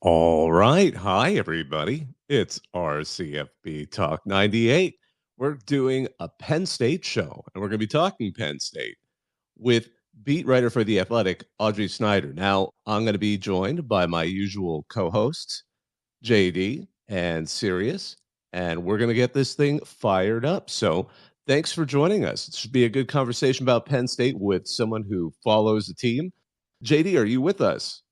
All right. Hi, everybody. It's our CFB Talk 98. We're doing a Penn State show, and we're going to be talking Penn State with beat writer for The Athletic, Audrey Snyder. Now, I'm going to be joined by my usual co hosts, JD and Sirius, and we're going to get this thing fired up. So, thanks for joining us. It should be a good conversation about Penn State with someone who follows the team. JD, are you with us?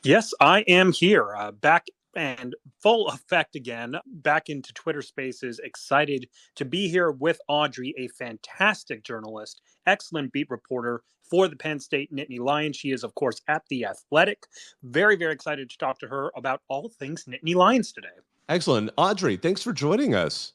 Yes, I am here, back and full effect again, back into Twitter Spaces. Excited to be here with Audrey, a fantastic journalist, excellent beat reporter for the Penn State Nittany Lions. She is, of course, at The Athletic. Very, very excited to talk to her about all things Nittany Lions today. Excellent. Audrey, thanks for joining us.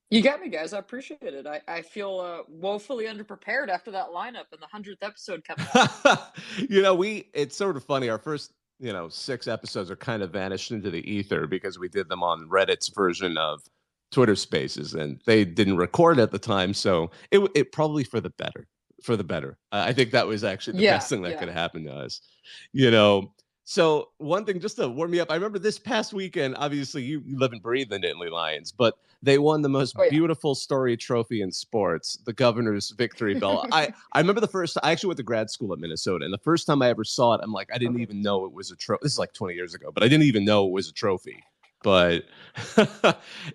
You got me, guys. I appreciate it. I feel woefully underprepared after that lineup and the 100th episode coming up. It's sort of funny. Our first, 6 episodes are kind of vanished into the ether because we did them on Reddit's version of Twitter Spaces, and they didn't record at the time. So it probably for the better. For the better. I think that was actually the best thing that could have happened to us. You know, so one thing, just to warm me up, I remember this past weekend, obviously you live and breathe the Nittany Lions, but they won the most beautiful story trophy in sports, the Governor's Victory Bell. I remember I actually went to grad school at Minnesota, and the first time I ever saw it, I'm like, I didn't even know it was a trophy. This is like 20 years ago, but I didn't even know it was a trophy. But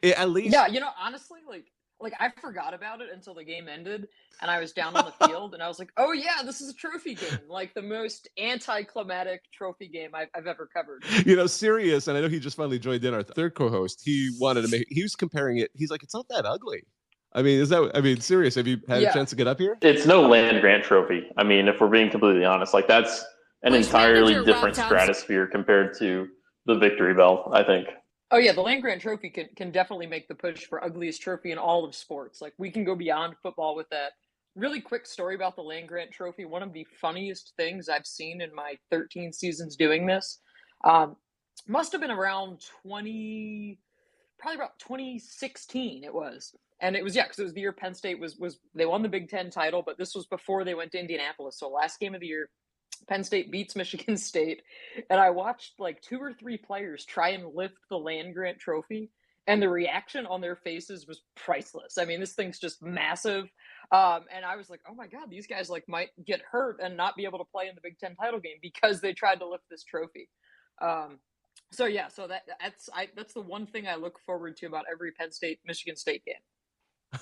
at least. Yeah, honestly, like I forgot about it until the game ended and I was down on the field and I was like, oh yeah, this is a trophy game. Like the most anticlimactic trophy game I've ever covered. Sirius, and I know he just finally joined in, our third co-host, he was comparing it. He's like, it's not that ugly. Sirius, have you had a chance to get up here? It's no land grant trophy. I mean, if we're being completely honest, like that's an entirely different stratosphere compared to the Victory Bell, I think. Oh yeah, the land grant trophy can definitely make the push for ugliest trophy in all of sports. Like we can go beyond football with that. Really quick story about the land grant trophy. One of the funniest things I've seen in my 13 seasons doing this, must have been around probably about 2016 it was. And it was, because it was the year Penn State was they won the Big Ten title, but this was before they went to Indianapolis. So last game of the year, Penn State beats Michigan State, and I watched like 2 or 3 players try and lift the land grant trophy, and the reaction on their faces was priceless. I mean, this thing's just massive, and I was like, oh my god, these guys like might get hurt and not be able to play in the Big Ten title game because they tried to lift this trophy. So that's the one thing I look forward to about every Penn State Michigan State game.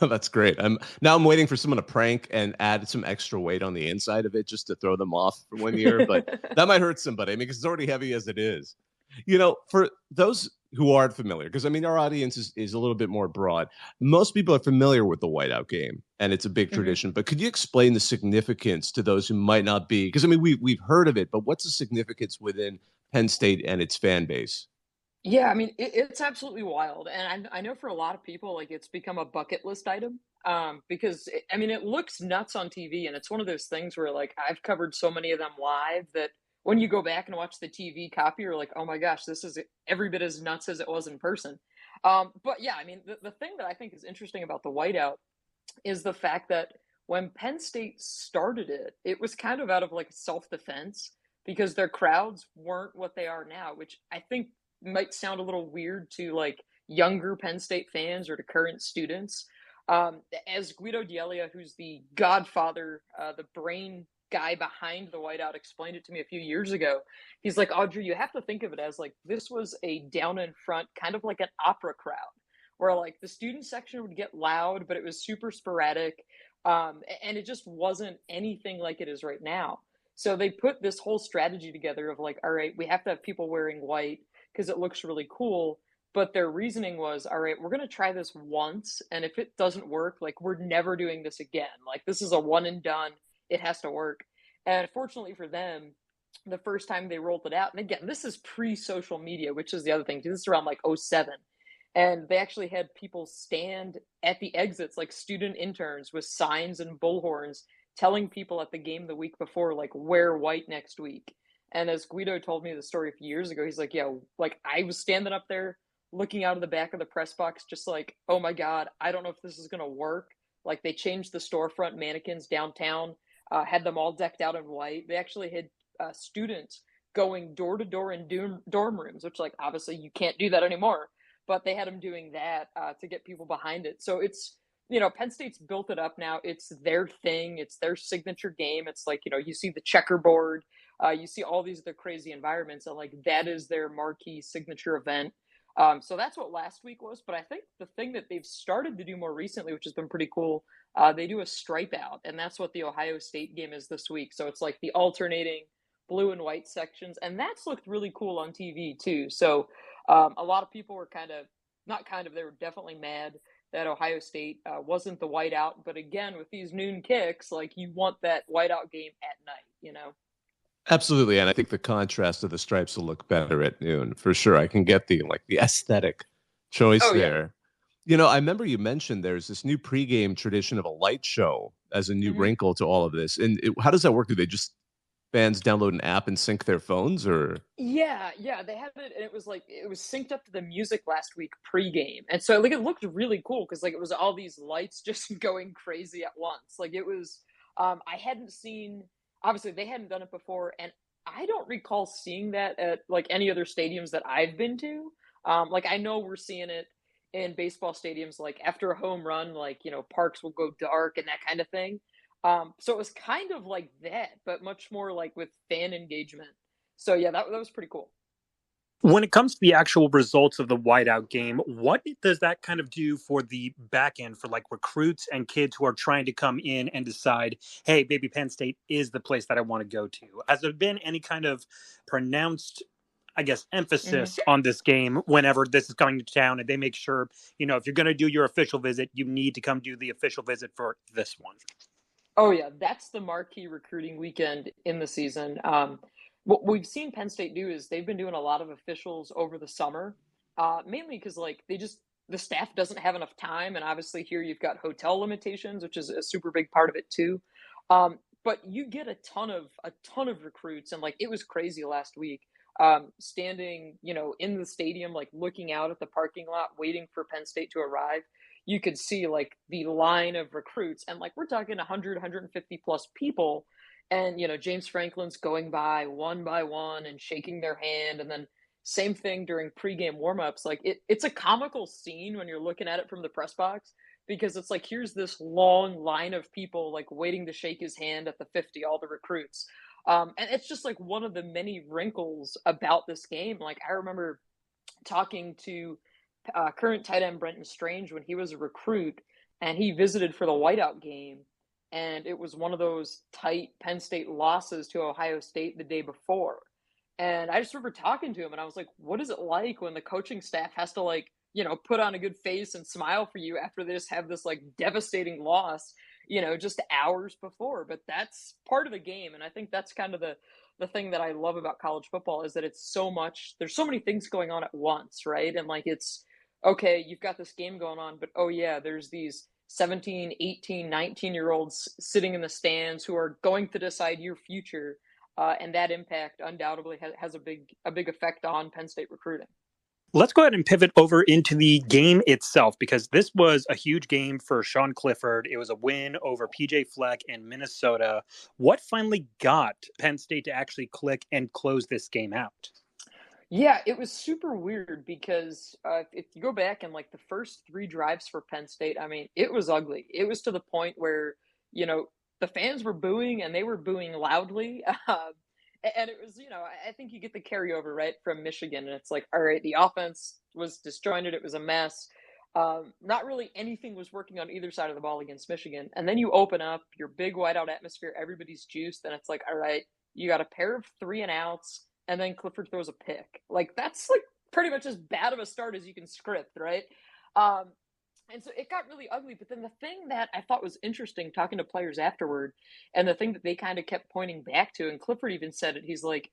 That's great. I'm waiting for someone to prank and add some extra weight on the inside of it just to throw them off for 1 year, but that might hurt somebody. I mean, because it's already heavy as it is. For those who aren't familiar, because I mean, our audience is a little bit more broad. Most people are familiar with the whiteout game, and it's a big tradition. But could you explain the significance to those who might not be? Because I mean, we've heard of it, but what's the significance within Penn State and its fan base? Yeah, I mean, it's absolutely wild. And I know for a lot of people, like it's become a bucket list item because, it looks nuts on TV. And it's one of those things where, like, I've covered so many of them live that when you go back and watch the TV copy, you're like, oh my gosh, this is every bit as nuts as it was in person. But yeah, I mean, the thing that I think is interesting about the whiteout is the fact that when Penn State started it, it was kind of out of like self-defense because their crowds weren't what they are now, which I think might sound a little weird to like younger Penn State fans or to current students. As Guido D'Elia, who's the godfather, the brain guy behind the whiteout, explained it to me a few years ago. He's like, Audrey, you have to think of it as like this was a down in front, kind of like an opera crowd, where like the student section would get loud, but it was super sporadic. And it just wasn't anything like it is right now. So they put this whole strategy together of like, all right, we have to have people wearing white because it looks really cool. But their reasoning was, all right, we're going to try this once. And if it doesn't work, like we're never doing this again. Like this is a one and done. It has to work. And fortunately for them, the first time they rolled it out, and again, this is pre-social media, which is the other thing. This is around like 07. And they actually had people stand at the exits, like student interns with signs and bullhorns telling people at the game the week before, like, wear white next week. And as Guido told me the story a few years ago, he's like, yeah, like I was standing up there looking out of the back of the press box, just like, oh my God, I don't know if this is going to work. Like they changed the storefront mannequins downtown, had them all decked out in white. They actually had students going door to door in dorm rooms, which like obviously you can't do that anymore. But they had them doing that to get people behind it. So it's, Penn State's built it up now. It's their thing. It's their signature game. It's like, you see the checkerboard, you see all these other crazy environments, and like that is their marquee signature event. So that's what last week was. But I think the thing that they've started to do more recently, which has been pretty cool, they do a stripe out, and that's what the Ohio State game is this week. So it's like the alternating blue and white sections, and that's looked really cool on TV too. So a lot of people were they were definitely mad that Ohio State wasn't the whiteout. But again, with these noon kicks, like you want that whiteout game at night. Absolutely, and I think the contrast of the stripes will look better at noon for sure. I can get the aesthetic choice Oh yeah. there. I remember you mentioned there's this new pregame tradition of a light show as a new Mm-hmm. wrinkle to all of this. And how does that work? Do they just fans download an app and sync their phones, or? Yeah, they had it, and it was synced up to the music last week pregame, and so like it looked really cool because like it was all these lights just going crazy at once. Like it was, I hadn't seen. Obviously, they hadn't done it before, and I don't recall seeing that at like any other stadiums that I've been to. Like I know we're seeing it in baseball stadiums, like after a home run, like parks will go dark and that kind of thing. So it was kind of like that, but much more like with fan engagement. So yeah, that was pretty cool. When it comes to the actual results of the whiteout game, what does that kind of do for the back end for like recruits and kids who are trying to come in and decide, hey, maybe Penn State is the place that I want to go to? Has there been any kind of pronounced, I guess, emphasis on this game whenever this is coming to town, and they make sure, if you're going to do your official visit, you need to come do the official visit for this one? Oh yeah, that's the marquee recruiting weekend in the season. What we've seen Penn State do is they've been doing a lot of officials over the summer, mainly because like the staff doesn't have enough time, and obviously here you've got hotel limitations, which is a super big part of it too. But you get a ton of recruits, and like it was crazy last week. Standing, in the stadium, like looking out at the parking lot, waiting for Penn State to arrive, you could see like the line of recruits, and like we're talking 100, 150 plus people. And, James Franklin's going by one and shaking their hand. And then same thing during pregame warmups. Like it's a comical scene when you're looking at it from the press box, because it's like, here's this long line of people like waiting to shake his hand at the 50, all the recruits. And it's just like one of the many wrinkles about this game. Like I remember talking to current tight end Brenton Strange when he was a recruit, and he visited for the whiteout game, and it was one of those tight Penn State losses to Ohio State the day before. And I just remember talking to him, and I was like, what is it like when the coaching staff has to like, put on a good face and smile for you after they just have this like devastating loss, just hours before? But that's part of the game. And I think that's kind of the thing that I love about college football, is that there's so many things going on at once, right? And like it's, okay, you've got this game going on, but oh yeah, there's these 17, 18, 19-year-olds sitting in the stands who are going to decide your future. And that impact undoubtedly has a big effect on Penn State recruiting. Let's go ahead and pivot over into the game itself, because this was a huge game for Sean Clifford. It was a win over PJ Fleck and Minnesota. What finally got Penn State to actually click and close this game out? Yeah, it was super weird because if you go back and like the first 3 drives for Penn State, I mean, it was ugly. It was to the point where, the fans were booing, and they were booing loudly. And it was, I think you get the carryover, right, from Michigan. And it's like, all right, the offense was disjointed. It was a mess. Not really anything was working on either side of the ball against Michigan. And then you open up your big whiteout atmosphere, everybody's juiced, and it's like, all right, you got a pair of 3 and outs, and then Clifford throws a pick. Like, that's like pretty much as bad of a start as you can script, right? And so it got really ugly. But then the thing that I thought was interesting, talking to players afterward, and the thing that they kind of kept pointing back to, and Clifford even said it, he's like,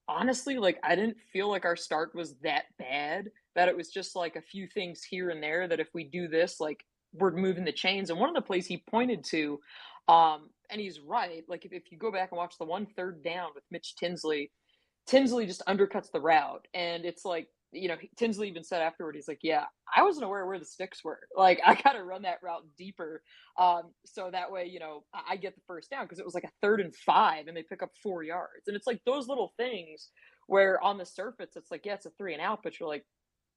honestly, like, I didn't feel like our start was that bad, that it was just like a few things here and there that if we do this, like, we're moving the chains. And one of the plays he pointed to, and he's right, like, if you go back and watch the 1 3rd down with Mitch Tinsley just undercuts the route. And it's like, Tinsley even said afterward, he's like, yeah, I wasn't aware where the sticks were. Like, I got to run that route deeper. So that way, I get the first down, because it was like a 3rd and 5 and they pick up 4 yards. And it's like those little things where on the surface, it's like, yeah, it's a 3 and out, but you're like,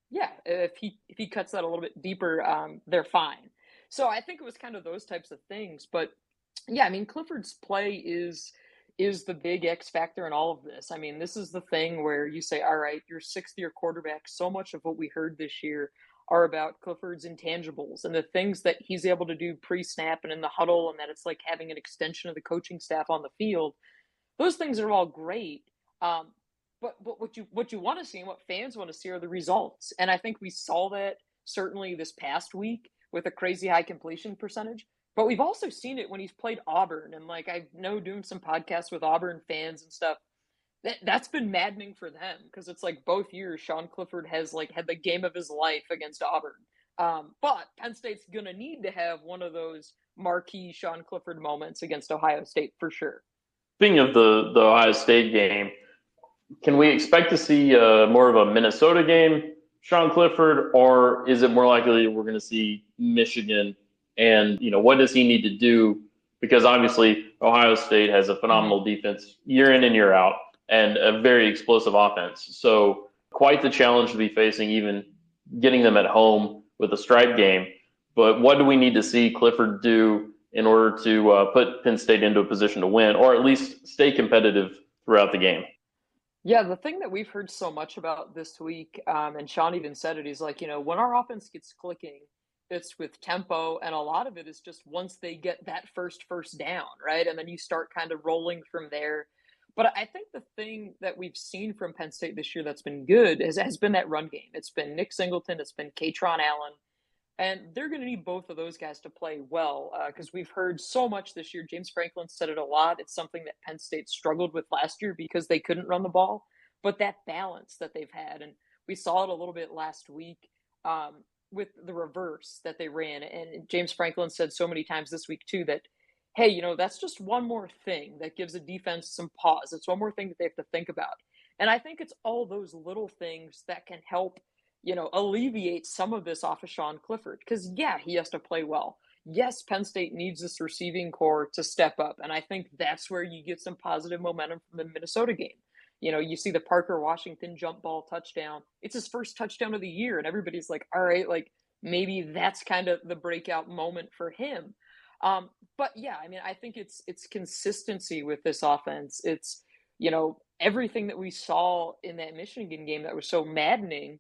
yeah, if he cuts that a little bit deeper, they're fine. So I think it was kind of those types of things. But yeah, I mean, Clifford's play is the big X factor in all of this. I mean, this is the thing where you say, all right, you're 6th-year quarterback. So much of what we heard this year are about Clifford's intangibles and the things that he's able to do pre-snap and in the huddle, and that it's like having an extension of the coaching staff on the field. Those things are all great. But what you want to see and what fans want to see are the results. And I think we saw that certainly this past week with a crazy high completion percentage. But we've also seen it when he's played Auburn. And like, I know doing some podcasts with Auburn fans and stuff, that's been maddening for them, because it's like both years Sean Clifford has like had the game of his life against Auburn. But Penn State's going to need to have one of those marquee Sean Clifford moments against Ohio State for sure. Speaking of the Ohio State game, can we expect to see more of a Minnesota game, Sean Clifford, or is it more likely we're going to see Michigan? And, what does he need to do? Because obviously Ohio State has a phenomenal defense year in and year out and a very explosive offense. So quite the challenge to be facing, even getting them at home with a stripe game. But what do we need to see Clifford do in order to put Penn State into a position to win, or at least stay competitive throughout the game? Yeah, the thing that we've heard so much about this week, and Sean even said it, he's like, when our offense gets clicking, it's with tempo, and a lot of it is just once they get that first down, right? And then you start kind of rolling from there. But I think the thing that we've seen from Penn State this year that's been good has been that run game. It's been Nick Singleton, it's been Katron Allen, and they're going to need both of those guys to play well, because we've heard so much this year. James Franklin said it a lot. It's something that Penn State struggled with last year because they couldn't run the ball. But that balance that they've had, and we saw it a little bit last week with the reverse that they ran. And James Franklin said so many times this week too that, hey, that's just one more thing that gives a defense some pause. It's one more thing that they have to think about. And I think it's all those little things that can help alleviate some of this off of Sean Clifford. Because, yeah, he has to play well. Yes, Penn State needs this receiving core to step up. And I think that's where you get some positive momentum from the Minnesota game. You see the Parker Washington jump ball touchdown. It's his first touchdown of the year. And everybody's like, all right, like maybe that's kind of the breakout moment for him. But, yeah, I mean, I think it's consistency with this offense. It's, everything that we saw in that Michigan game that was so maddening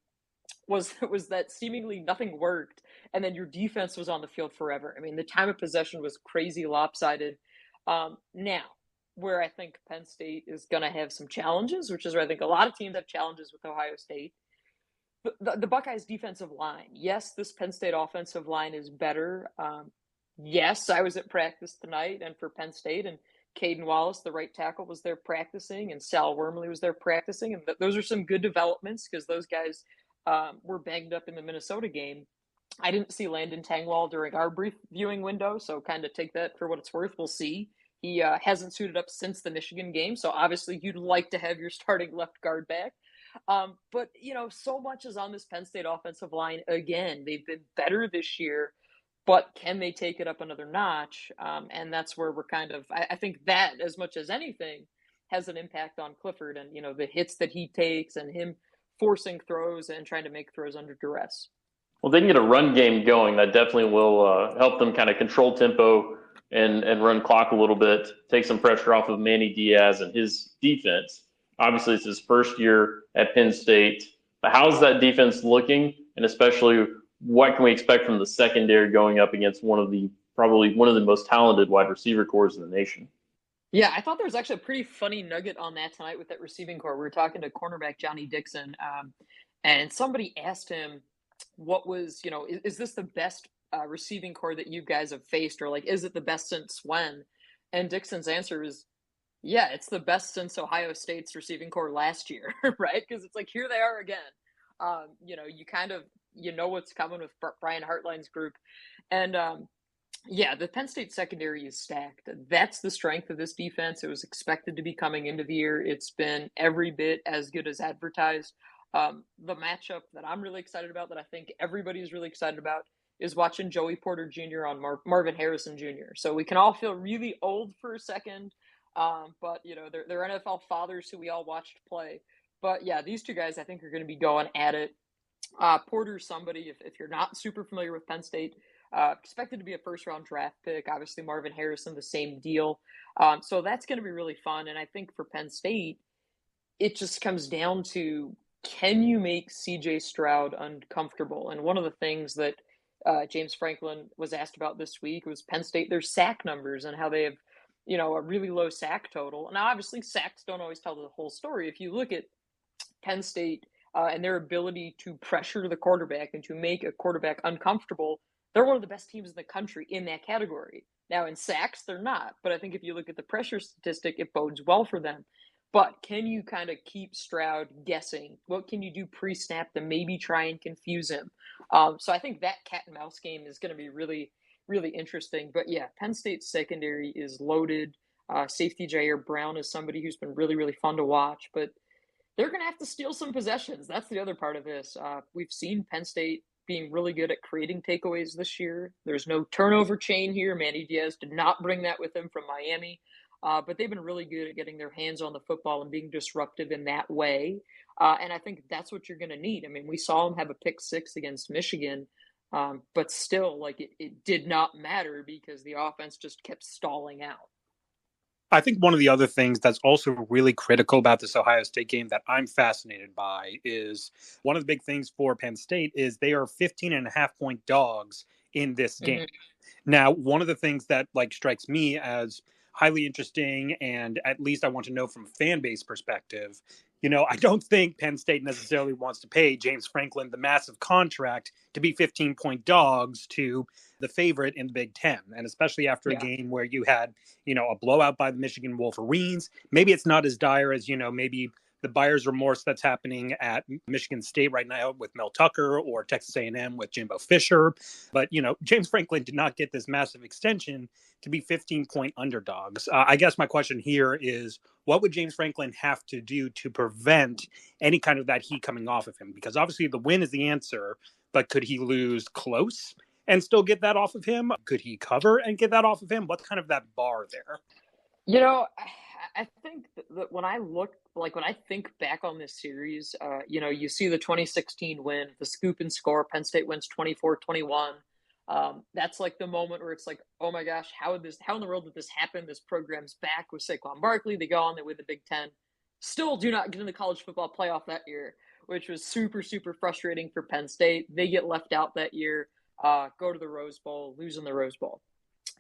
was that seemingly nothing worked, and then your defense was on the field forever. I mean, the time of possession was crazy lopsided. Now, where I think Penn State is going to have some challenges, which is where I think a lot of teams have challenges with Ohio State, the Buckeyes' defensive line. Yes, this Penn State offensive line is better. Yes, I was at practice tonight, and for Penn State, and Caden Wallace, the right tackle, was there practicing, and Sal Wormley was there practicing, and those are some good developments because those guys were banged up in the Minnesota game. I didn't see Landon Tangwall during our brief viewing window, so kind of take that for what it's worth. We'll see. He hasn't suited up since the Michigan game, so obviously you'd like to have your starting left guard back. But, so much is on this Penn State offensive line. Again, they've been better this year, but can they take it up another notch? And that's where we're kind of, I think that as much as anything has an impact on Clifford and, the hits that he takes and him forcing throws and trying to make throws under duress. Well, they can get a run game going. That definitely will help them kind of control tempo and run clock a little bit, take some pressure off of Manny Diaz and his defense. Obviously, it's his first year at Penn State. But how's that defense looking? And especially, what can we expect from the secondary going up against probably one of the most talented wide receiver cores in the nation? Yeah, I thought there was actually a pretty funny nugget on that tonight with that receiving core. We were talking to cornerback Johnny Dixon, and somebody asked him, what was, is this the best receiving core that you guys have faced, or like, is it the best since when? And Dixon's answer is, yeah, it's the best since Ohio State's receiving core last year, right? Because it's like, here they are again. You kind of, what's coming with Brian Hartline's group. And, yeah, the Penn State secondary is stacked. That's the strength of this defense. It was expected to be coming into the year. It's been every bit as good as advertised. The matchup that I'm really excited about, that I think everybody's really excited about, is watching Joey Porter Jr. on Marvin Harrison Jr. So we can all feel really old for a second, but they're NFL fathers who we all watched play. But yeah, these two guys I think are going to be going at it. Porter's somebody, if you're not super familiar with Penn State, expected to be a first-round draft pick. Obviously, Marvin Harrison, the same deal. So that's going to be really fun. And I think for Penn State, it just comes down to, can you make C.J. Stroud uncomfortable? And one of the things that James Franklin was asked about this week was Penn State, their sack numbers and how they have, a really low sack total. Now, obviously, sacks don't always tell the whole story. If you look at Penn State and their ability to pressure the quarterback and to make a quarterback uncomfortable, they're one of the best teams in the country in that category. Now, in sacks, they're not. But I think if you look at the pressure statistic, it bodes well for them. But can you kind of keep Stroud guessing? What can you do pre-snap to maybe try and confuse him? So I think that cat and mouse game is going to be really, really interesting. But yeah, Penn State's secondary is loaded. Safety Jair Brown is somebody who's been really, really fun to watch. But they're going to have to steal some possessions. That's the other part of this. We've seen Penn State being really good at creating takeaways this year. There's no turnover chain here. Manny Diaz did not bring that with him from Miami. But they've been really good at getting their hands on the football and being disruptive in that way. And I think that's what you're going to need. I mean, we saw them have a pick six against Michigan, but still, it did not matter because the offense just kept stalling out. I think one of the other things that's also really critical about this Ohio State game that I'm fascinated by is one of the big things for Penn State is they are 15.5-point dogs in this game. Mm-hmm. Now, one of the things that strikes me as highly interesting, and at least I want to know from a fan base perspective, I don't think Penn State necessarily wants to pay James Franklin the massive contract to be 15-point dogs to the favorite in the Big Ten. And especially after a game where you had, a blowout by the Michigan Wolverines. Maybe it's not as dire as, maybe the buyer's remorse that's happening at Michigan State right now with Mel Tucker or Texas A&M with Jimbo Fisher. But, James Franklin did not get this massive extension to be 15-point underdogs. I guess my question here is, what would James Franklin have to do to prevent any kind of that heat coming off of him? Because obviously the win is the answer, but could he lose close and still get that off of him? Could he cover and get that off of him? What's kind of that bar there? I think that when I think back on this series, you see the 2016 win, the scoop and score, Penn State wins 24-21. That's the moment where it's oh my gosh, how in the world did this happen? This program's back with Saquon Barkley. They go on, they win the Big Ten. Still do not get in the college football playoff that year, which was super, super frustrating for Penn State. They get left out that year, go to the Rose Bowl, lose in the Rose Bowl.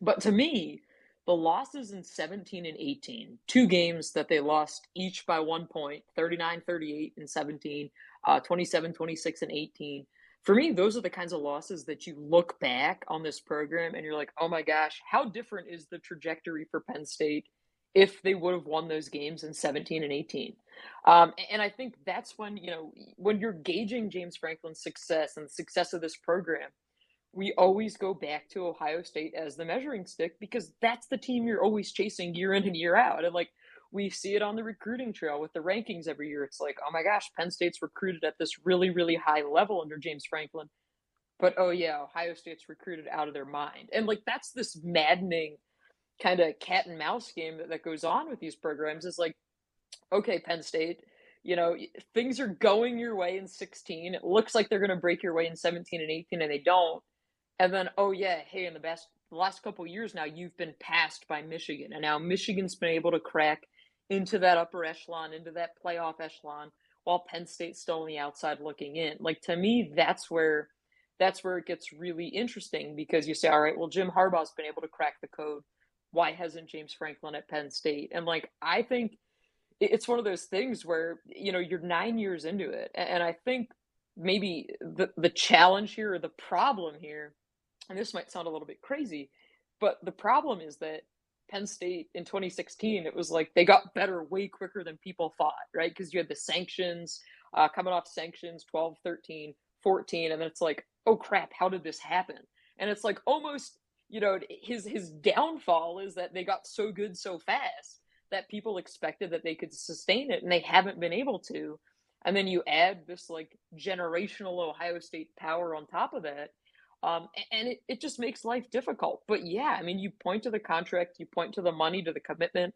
But to me, the losses in 17 and 18, two games that they lost each by 1 point, 39-38 in 17, 27-26 in 18. For me, those are the kinds of losses that you look back on this program and you're like, oh my gosh, how different is the trajectory for Penn State if they would have won those games in 17 and 18. And I think that's when, when you're gauging James Franklin's success and the success of this program, we always go back to Ohio State as the measuring stick because that's the team you're always chasing year in and year out. And we see it on the recruiting trail with the rankings every year. It's oh my gosh, Penn State's recruited at this really, really high level under James Franklin. But oh yeah, Ohio State's recruited out of their mind. And that's this maddening kind of cat and mouse game that goes on with these programs is okay, Penn State, things are going your way in 16. It looks like they're going to break your way in 17 and 18 and they don't. And then, oh yeah, hey, in the last couple of years now, you've been passed by Michigan. And now Michigan's been able to crack into that upper echelon, into that playoff echelon, while Penn State's still on the outside looking in. To me, that's where it gets really interesting because you say, all right, well, Jim Harbaugh's been able to crack the code. Why hasn't James Franklin at Penn State? And I think it's one of those things where, you're 9 years into it. And I think maybe the challenge here or the problem here, and this might sound a little bit crazy, but the problem is that Penn State in 2016, it was they got better way quicker than people thought, right? Because you had the sanctions, coming off sanctions, 12, 13, 14, and then it's oh crap, how did this happen? And it's almost, his downfall is that they got so good so fast that people expected that they could sustain it, and they haven't been able to. And then you add this like generational Ohio State power on top of that. And it just makes life difficult. But yeah, I mean, you point to the contract, you point to the money, to the commitment.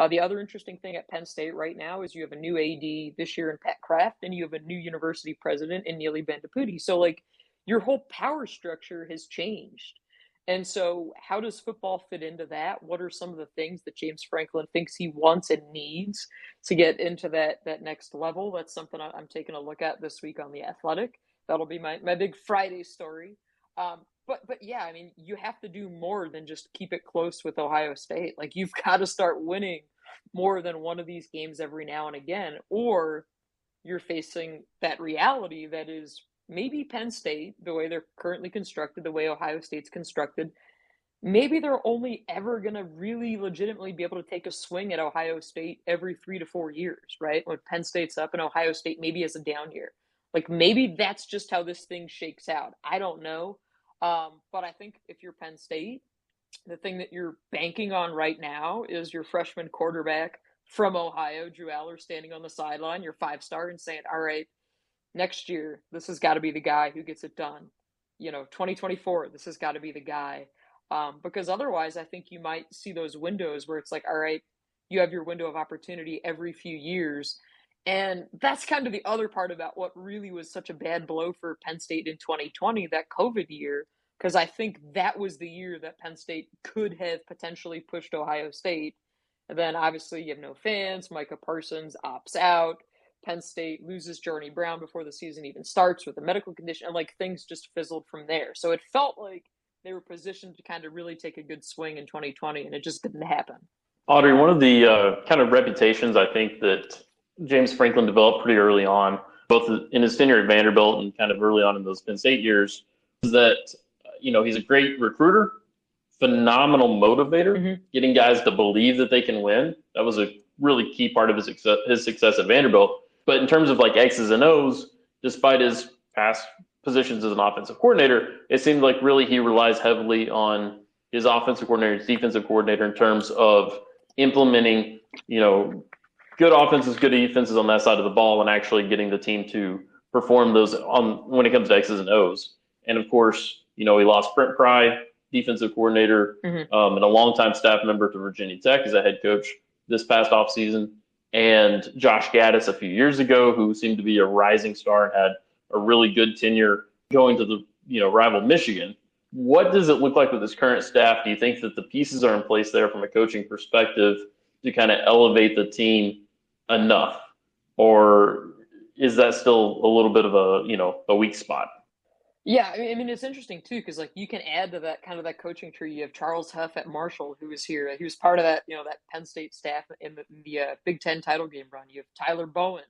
The other interesting thing at Penn State right now is you have a new AD this year in Pat Kraft, and you have a new university president in Neely Bandapudi. So like your whole power structure has changed. And so how does football fit into that? What are some of the things that James Franklin thinks he wants and needs to get into that next level? That's something I'm taking a look at this week on The Athletic. That'll be my big Friday story. But yeah, I mean, you have to do more than just keep it close with Ohio State. Like you've got to start winning more than one of these games every now and again, or you're facing that reality that is maybe Penn State, the way they're currently constructed, the way Ohio State's constructed, maybe they're only ever going to really legitimately be able to take a swing at Ohio State every 3 to 4 years, right? When Penn State's up and Ohio State maybe has a down year. Like maybe that's just how this thing shakes out. I don't know. But I think if you're Penn State, the thing that you're banking on right now is your freshman quarterback from Ohio, Drew Aller, standing on the sideline, your 5-star, and saying, all right, next year, this has got to be the guy who gets it done. 2024, this has got to be the guy. Because otherwise, I think you might see those windows where it's like, all right, you have your window of opportunity every few years. And that's kind of the other part about what really was such a bad blow for Penn State in 2020, that COVID year, because I think that was the year that Penn State could have potentially pushed Ohio State. And then obviously you have no fans. Micah Parsons opts out. Penn State loses Journey Brown before the season even starts with a medical condition, and like things just fizzled from there. So it felt like they were positioned to kind of really take a good swing in 2020, and it just didn't happen. Audrey, one of the kind of reputations I think that James Franklin developed pretty early on, both in his tenure at Vanderbilt and kind of early on in those Penn State years, is that, he's a great recruiter, phenomenal motivator, getting guys to believe that they can win. That was a really key part of his success at Vanderbilt. But in terms of like X's and O's, despite his past positions as an offensive coordinator, it seemed like really he relies heavily on his offensive coordinator, his defensive coordinator in terms of implementing, good offenses, good defenses on that side of the ball, and actually getting the team to perform those when it comes to X's and O's. And of course, he lost Brent Pry, defensive coordinator, and a longtime staff member to Virginia Tech as a head coach this past offseason, and Josh Gaddis a few years ago, who seemed to be a rising star and had a really good tenure going to the rival Michigan. What does it look like with this current staff? Do you think that the pieces are in place there from a coaching perspective to kind of elevate the team enough, or is that still a little bit of a weak spot? Yeah, I mean it's interesting too, because like you can add to that kind of that coaching tree. You have Charles Huff at Marshall, who was here. He was part of that that Penn State staff in the Big Ten title game run. You have Tyler Bowen,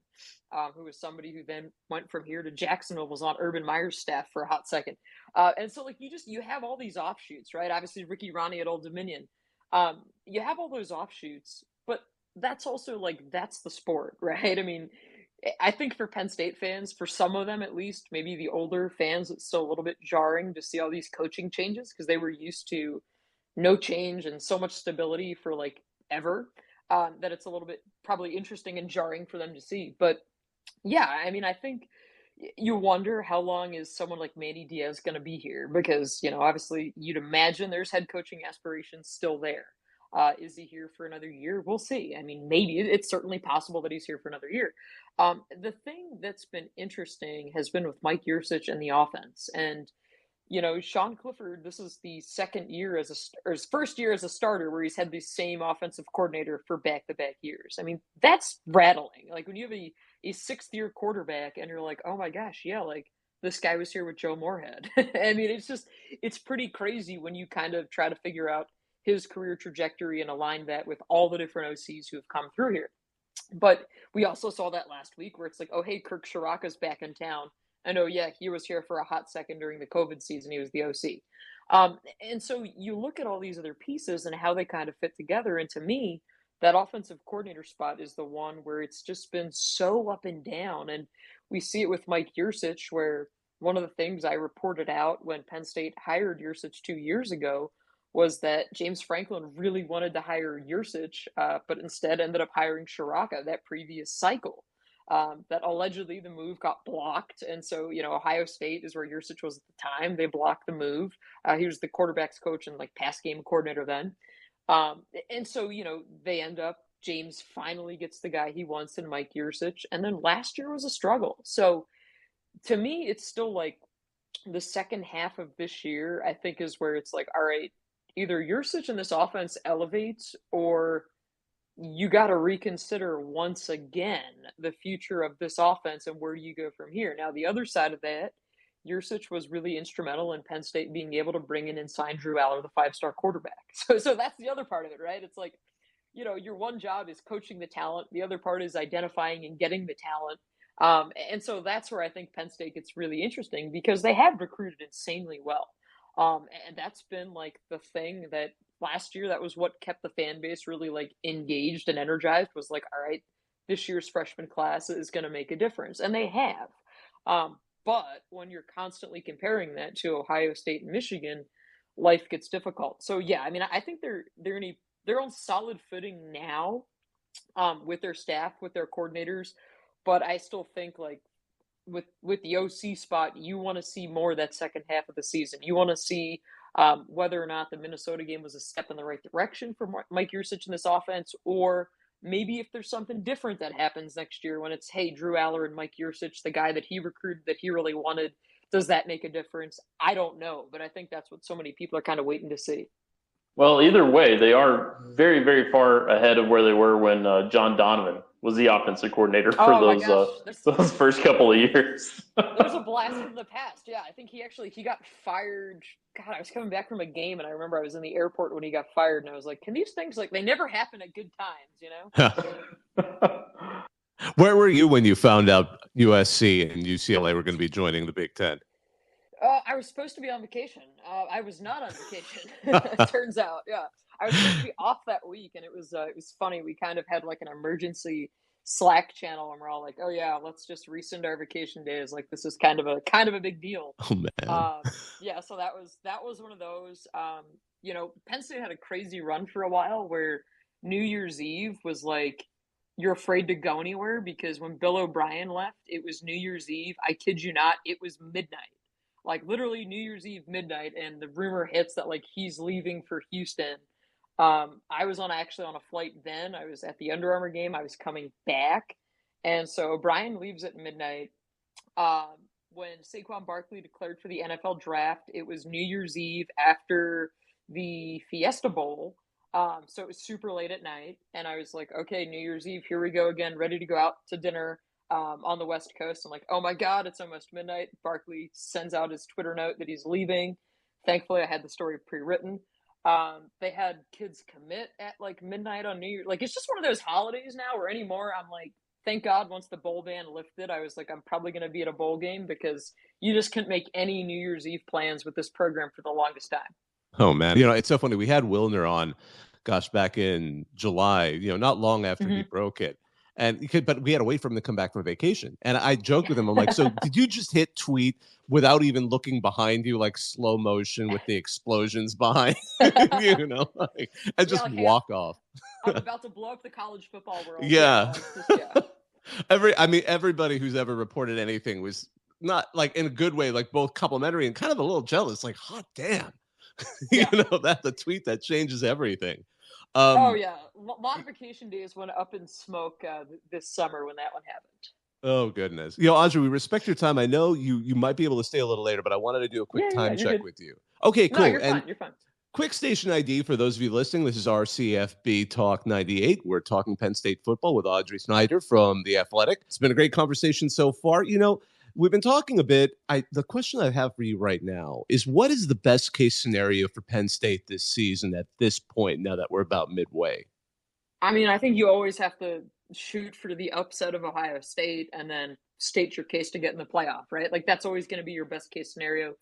who was somebody who then went from here to Jacksonville, was on Urban Meyer's staff for a hot second. And so like you have all these offshoots, right? Obviously Ricky Ronnie at Old Dominion. You have all those offshoots, but that's also like that's the sport, right? I mean, I think for Penn State fans, for some of them at least, maybe the older fans, it's still a little bit jarring to see all these coaching changes because they were used to no change and so much stability for like ever, that it's a little bit probably interesting and jarring for them to see. But yeah, I mean, I think you wonder how long is someone like Manny Diaz going to be here, because, obviously you'd imagine there's head coaching aspirations still there. Is he here for another year? We'll see. I mean, maybe it's certainly possible that he's here for another year. The thing that's been interesting has been with Mike Yurcich and the offense. And, Sean Clifford, this is the second year or his first year as a starter where he's had the same offensive coordinator for back-to-back years. I mean, that's rattling. Like when you have a sixth-year quarterback and you're like, oh my gosh, yeah, like this guy was here with Joe Moorhead. I mean, it's pretty crazy when you kind of try to figure out his career trajectory and align that with all the different OCs who have come through here. But we also saw that last week where it's like, oh, hey, Kirk Shiraka's back in town. And oh, yeah, he was here for a hot second during the COVID season. He was the OC. And so you look at all these other pieces and how they kind of fit together. And to me, that offensive coordinator spot is the one where it's just been so up and down. And we see it with Mike Yurcich, where one of the things I reported out when Penn State hired Yurcich 2 years ago was that James Franklin really wanted to hire Yurcich, but instead ended up hiring Shiraka that previous cycle. that allegedly the move got blocked. And so, Ohio State is where Yursich was at the time. They blocked the move. He was the quarterback's coach and like pass game coordinator then. And so, they end up, James finally gets the guy he wants in Mike Yursich. And then last year was a struggle. So to me, it's still like the second half of this year, I think, is where it's like, all right, either Yursich and this offense elevates, or you got to reconsider once again the future of this offense and where you go from here. Now, the other side of that, Yursich was really instrumental in Penn State being able to bring in and sign Drew Aller, the 5-star quarterback. So that's the other part of it, right? It's like, your one job is coaching the talent. The other part is identifying and getting the talent. And so that's where I think Penn State gets really interesting, because they have recruited insanely well. And that's been like the thing that last year, that was what kept the fan base really like engaged and energized, was like, all right, this year's freshman class is going to make a difference. And they have. But when you're constantly comparing that to Ohio State and Michigan, life gets difficult. So yeah, I mean, I think they're on solid footing now, with their staff, with their coordinators. But I still think like with the OC spot, you want to see more of that second half of the season. You want to see whether or not the Minnesota game was a step in the right direction for Mike Yursich in this offense, or maybe if there's something different that happens next year when it's, hey, Drew Aller and Mike Yursich, the guy that he recruited, that he really wanted, does that make a difference? I don't know, but I think that's what so many people are kind of waiting to see. Well, either way, they are very, very far ahead of where they were when John Donovan was the offensive coordinator for those first couple of years. There's a blast from the past. Yeah, I think he got fired. God, I was coming back from a game, and I remember I was in the airport when he got fired, and I was like, can these things, like, they never happen at good times, Where were you when you found out USC and UCLA were going to be joining the Big Ten? I was supposed to be on vacation. I was not on vacation. It turns out, yeah. I was supposed to be off that week, and it was funny. We kind of had like an emergency Slack channel, and we're all like, "Oh yeah, let's just rescind our vacation days." Like, this is kind of a big deal. Oh man. Yeah. So that was one of those. Penn State had a crazy run for a while where New Year's Eve was like, you're afraid to go anywhere, because when Bill O'Brien left, it was New Year's Eve. I kid you not, it was midnight. Like literally New Year's Eve midnight, and the rumor hits that like he's leaving for Houston. I was actually on a flight then. I was at the Under Armour game. I was coming back, and so O'Brien leaves at midnight. When Saquon Barkley declared for the NFL draft, it was New Year's Eve after the Fiesta Bowl. So it was super late at night, and I was like, okay, New Year's Eve, here we go again, ready to go out to dinner. On the West Coast. I'm like, oh my God, it's almost midnight. Barkley sends out his Twitter note that he's leaving. Thankfully, I had the story pre-written. They had kids commit at like midnight on New Year's. Like, it's just one of those holidays now where anymore, I'm like, thank God once the bowl ban lifted, I was like, I'm probably going to be at a bowl game, because you just couldn't make any New Year's Eve plans with this program for the longest time. Oh man. It's so funny. We had Wilner on, back in July, not long after he broke it. But we had to wait for him to come back from vacation. And I joked with him. I'm like, so did you just hit tweet without even looking behind you, like slow motion with the explosions behind, and just walk off? I'm about to blow up the college football world. Yeah. Everybody who's ever reported anything was not like in a good way, like both complimentary and kind of a little jealous, like, hot damn. That's a tweet that changes everything. Oh yeah, modification days went up in smoke this summer when that one happened. Oh goodness, Audrey, we respect your time. I know you might be able to stay a little later, but I wanted to do a quick time check with you. Okay, cool. No, you're fine. You're fine. Quick station ID for those of you listening. This is our CFB Talk 98. We're talking Penn State football with Audrey Snyder from The Athletic. It's been a great conversation so far. We've been talking a bit. The question I have for you right now is, what is the best case scenario for Penn State this season at this point, now that we're about midway? I mean, I think you always have to shoot for the upset of Ohio State and then state your case to get in the playoff, right? Like, that's always going to be your best case scenario.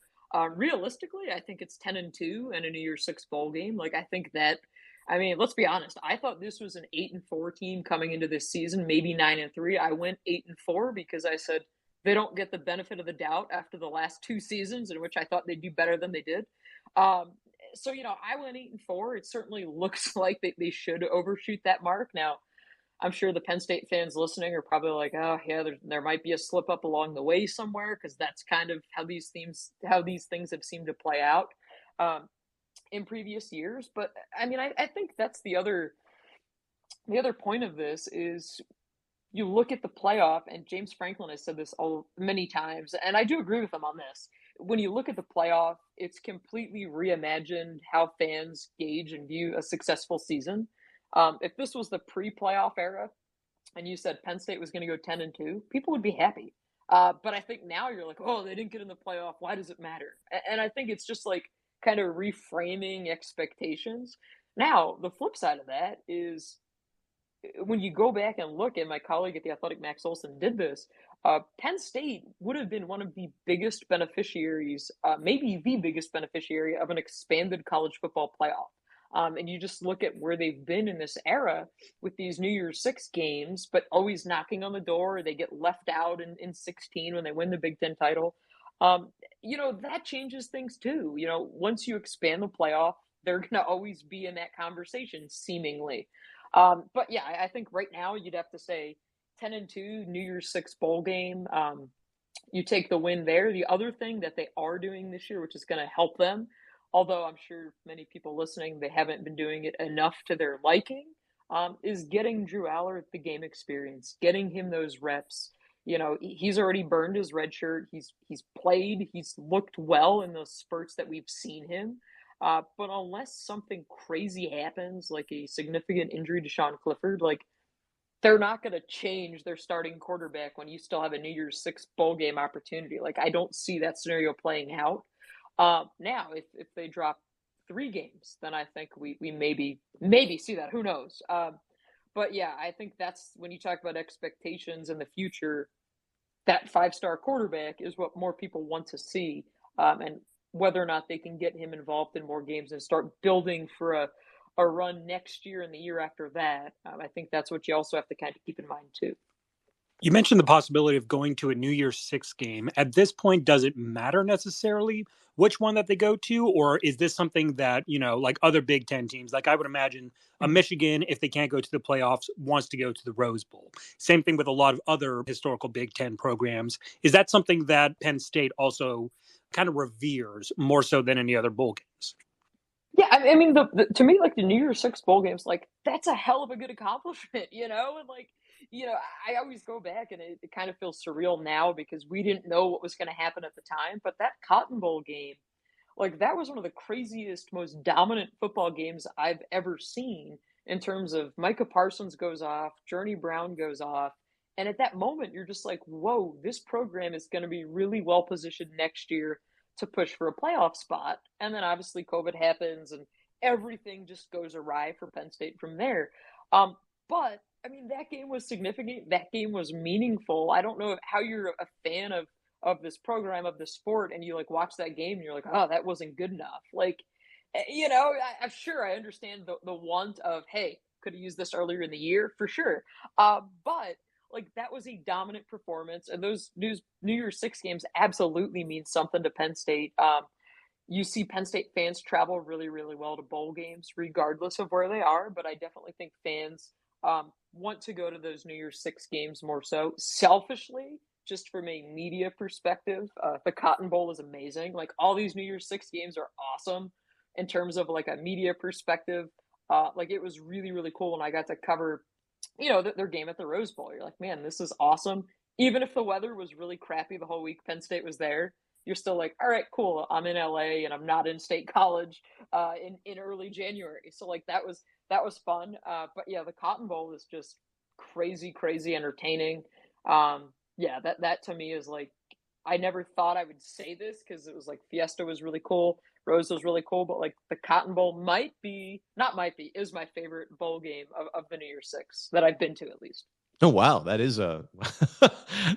Realistically, I think it's 10-2 and a New Year's Six bowl game. Like, I think that, I mean, let's be honest. I thought this was an 8-4 team coming into this season, maybe 9-3. I went 8-4 because I said, they don't get the benefit of the doubt after the last two seasons in which I thought they'd do better than they did. So, I went 8-4. It certainly looks like they should overshoot that mark. Now, I'm sure the Penn State fans listening are probably like, oh yeah, there might be a slip up along the way somewhere, because that's kind of how these things have seemed to play out in previous years. But I mean, I think that's the other point of this is you look at the playoff, and James Franklin has said this many times, and I do agree with him on this. When you look at the playoff, it's completely reimagined how fans gauge and view a successful season. If this was the pre-playoff era, and you said Penn State was going to go 10-2, people would be happy. But I think now you're like, oh, they didn't get in the playoff. Why does it matter? And I think it's just like kind of reframing expectations. Now, the flip side of that is when you go back and look, and my colleague at The Athletic, Max Olson, did this, Penn State would have been one of the biggest beneficiaries, maybe the biggest beneficiary of an expanded college football playoff. And you just look at where they've been in this era with these New Year's Six games, but always knocking on the door. They get left out in 16 when they win the Big Ten title. That changes things too. Once you expand the playoff, they're going to always be in that conversation, seemingly. But yeah, I think right now you'd have to say 10-2 New Year's Six bowl game. You take the win there. The other thing that they are doing this year, which is going to help them, although I'm sure many people listening, they haven't been doing it enough to their liking, is getting Drew Aller the game experience, getting him those reps. He's already burned his red shirt. He's played. He's looked well in those spurts that we've seen him. But unless something crazy happens, like a significant injury to Sean Clifford, like they're not going to change their starting quarterback when you still have a New Year's Six bowl game opportunity. Like, I don't see that scenario playing out. Now, if they drop 3 games, then I think we maybe see that. Who knows? But yeah, I think that's when you talk about expectations in the future, that 5-star quarterback is what more people want to see. And whether or not they can get him involved in more games and start building for a run next year and the year after that, I think that's what you also have to kind of keep in mind too. You mentioned the possibility of going to a New Year's Six game. At this point, does it matter necessarily which one that they go to? Or is this something that, like other Big Ten teams, like I would imagine a Michigan, if they can't go to the playoffs, wants to go to the Rose Bowl. Same thing with a lot of other historical Big Ten programs. Is that something that Penn State also kind of reveres more so than any other bowl games? Yeah, I mean, to me, like the New Year's Six bowl games, like that's a hell of a good accomplishment, and like, I always go back and it kind of feels surreal now because we didn't know what was going to happen at the time. But that Cotton Bowl game, like that was one of the craziest, most dominant football games I've ever seen in terms of Micah Parsons goes off, Journey Brown goes off. And at that moment, you're just like, whoa, this program is going to be really well positioned next year to push for a playoff spot. And then obviously COVID happens and everything just goes awry for Penn State from there. But I mean, that game was significant. That game was meaningful. I don't know how you're a fan of this program, of the sport, and you like watch that game and you're like, oh, that wasn't good enough. Like, I'm sure I understand the want of, hey, could have used this earlier in the year for sure. But like that was a dominant performance, and those New Year's Six games absolutely mean something to Penn State. You see Penn State fans travel really, really well to bowl games, regardless of where they are. But I definitely think fans want to go to those New Year's Six games more so. Selfishly, just from a media perspective, the Cotton Bowl is amazing. Like all these New Year's Six games are awesome in terms of like a media perspective. Like it was really, really cool when I got to cover their game at the Rose Bowl. You're like, man, this is awesome. Even if the weather was really crappy the whole week Penn State was there, you're still like, all right, cool. I'm in LA and I'm not in State College in early January. So like that was fun. But yeah, the Cotton Bowl is just crazy, crazy entertaining. Yeah, that to me is like, I never thought I would say this because it was like Fiesta was really cool. Rose was really cool, but like the Cotton Bowl is my favorite bowl game of the New Year's Six that I've been to at least. Oh wow, that is Let me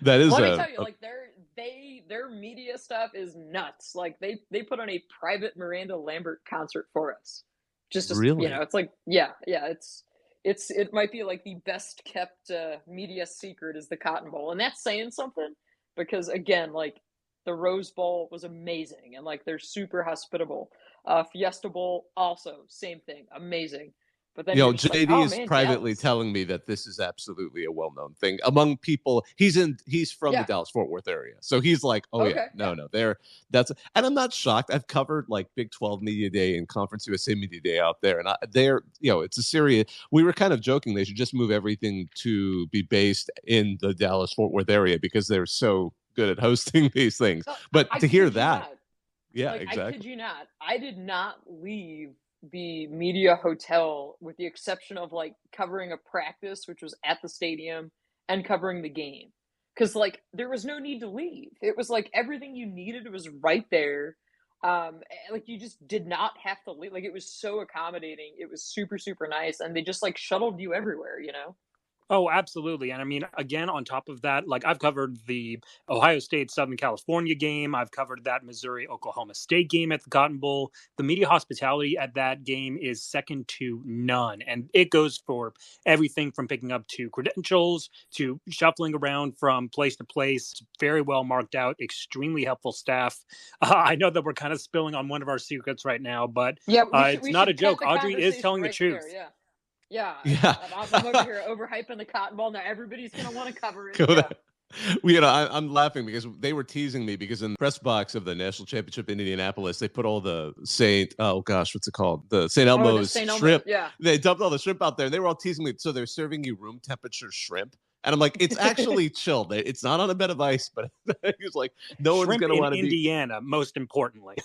tell you, like their media stuff is nuts. Like they put on a private Miranda Lambert concert for us. Really? It's like yeah, it might be like the best kept media secret is the Cotton Bowl, and that's saying something because again, like the Rose Bowl was amazing, and like they're super hospitable. Fiesta Bowl also same thing, amazing. But then you're just like, JD oh is man, privately Dallas. telling me that this is absolutely a well-known thing among people. He's from the Yeah. Dallas-Fort Worth area. So he's like, oh yeah, Okay. no, Yeah. no, that's, and I'm not shocked. I've covered like Big 12 Media Day and Conference USA Media Day out there. And it's a serious, we were kind of joking. They should just move everything to be based in the Dallas-Fort Worth area because they're so good at hosting these things. So But I to hear kid you that, not. yeah, Like, I kid exactly. you not. I did not leave the media hotel with the exception of like covering a practice, which was at the stadium, and covering the game. Because like there was no need to leave. It was like everything you needed was right there. Like you just did not have to leave. Like it was so accommodating. It was super, super nice. And they just like shuttled you everywhere, you know? Oh, absolutely. And I mean, again, on top of that, like I've covered the Ohio State Southern California game. I've covered that Missouri Oklahoma State game at the Cotton Bowl. The media hospitality at that game is second to none. And it goes for everything from picking up to credentials to shuffling around from place to place. It's very well marked out, extremely helpful staff. I know that we're kind of spilling on one of our secrets right now, but Yeah, it's we not a should cut joke. the Audrey is conversation telling the right truth. there. Yeah. Yeah, Yeah. I'm over here overhyping the Cotton Bowl. Now everybody's gonna want to cover it. Go Yeah. there. I'm laughing because they were teasing me because in the press box of the national championship in Indianapolis, they put all the oh gosh, what's it called? The St. Oh, the Elmo's St. Elmo. shrimp. Yeah. They dumped all the shrimp out there and they were all teasing me. So they're serving you room temperature shrimp. And I'm like, it's actually chilled. It's not on a bed of ice, but he's like, no one's Shrimp going to in want to be Indiana, most importantly.